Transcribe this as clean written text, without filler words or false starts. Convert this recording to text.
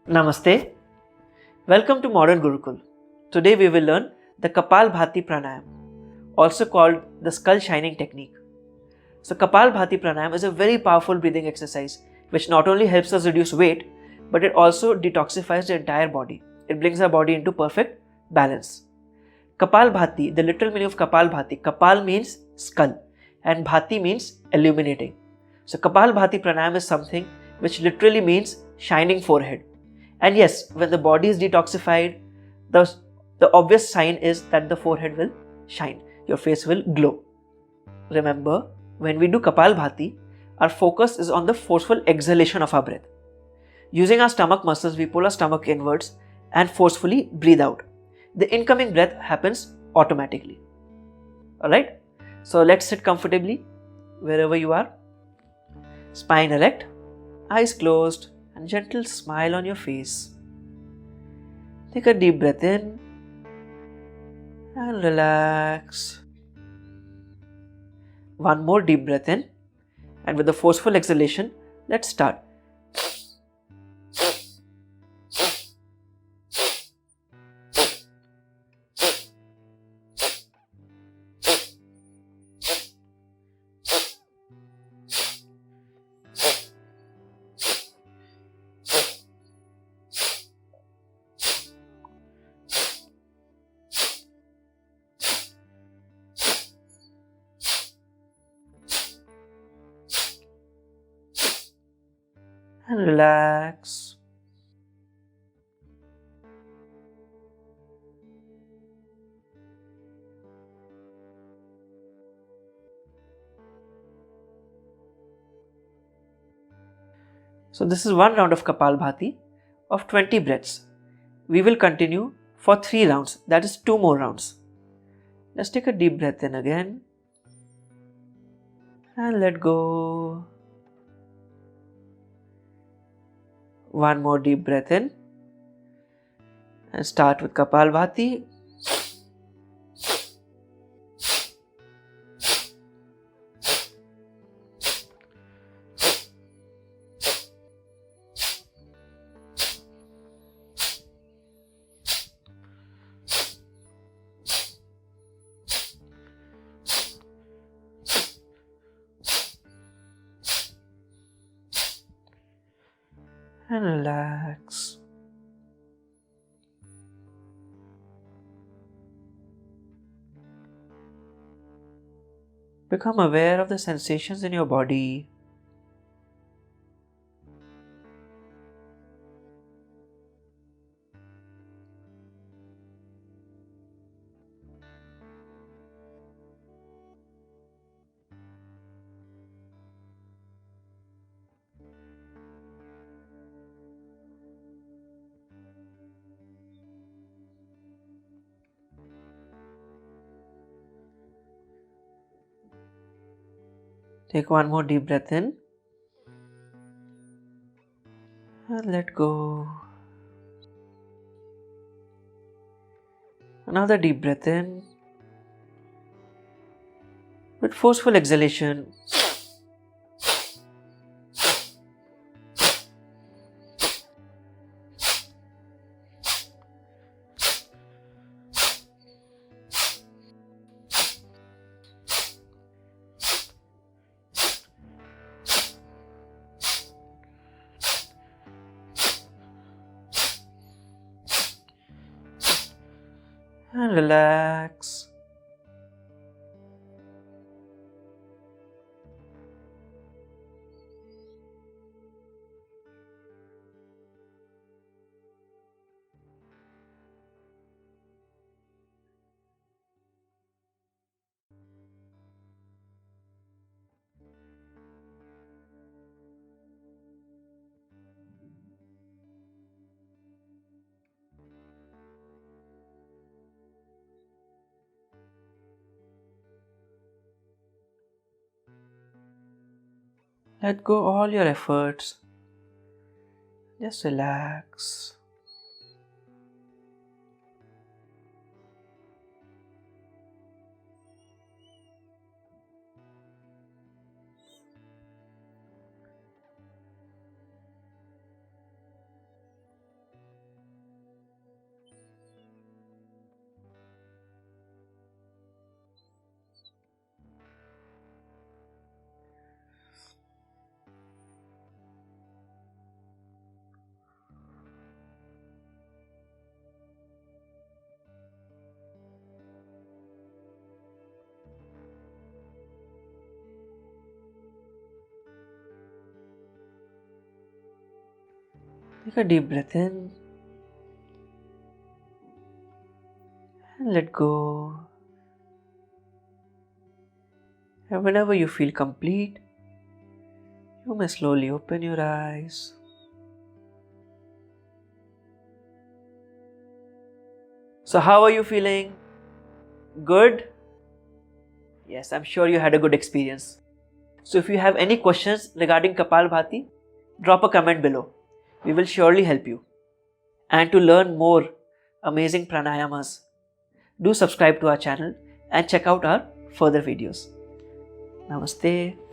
Namaste. Welcome to Modern Gurukul. Today we will learn the Kapalbhati Pranayam, also called the skull shining technique. So Kapalbhati Pranayam is a very powerful breathing exercise which not only helps us reduce weight but it also detoxifies the entire body. It brings our body into perfect balance. Kapalbhati, the literal meaning of Kapalbhati, Kapal means skull and Bhati means illuminating. So Kapalbhati Pranayam is something which literally means shining forehead. And yes, when the body is detoxified, the obvious sign is that the forehead will shine, your face will glow. Remember, when we do Kapalbhati, our focus is on the forceful exhalation of our breath. Using our stomach muscles, we pull our stomach inwards and forcefully breathe out. The incoming breath happens automatically. Alright? So let's sit comfortably wherever you are. Spine erect, eyes closed, and gentle smile on your face. Take a deep breath in and relax. One more deep breath in, and with a forceful exhalation, let's start. And relax. So this is one round of Kapalbhati of 20 breaths. We will continue for 3 rounds, that is 2 more rounds. Let's take a deep breath in again and let go. One more deep breath in and start with Kapalbhati. And relax. Become aware of the sensations in your body. Take one more deep breath in and let go. Another deep breath in with forceful exhalation. And relax. Let go all your efforts. Just relax. Take a deep breath in and let go. And whenever you feel complete, you may slowly open your eyes. So, how are you feeling? Good? Yes, I'm sure you had a good experience. So, if you have any questions regarding Kapalbhati, drop a comment below. We will surely help you. And to learn more amazing pranayamas, do subscribe to our channel and check out our further videos. Namaste.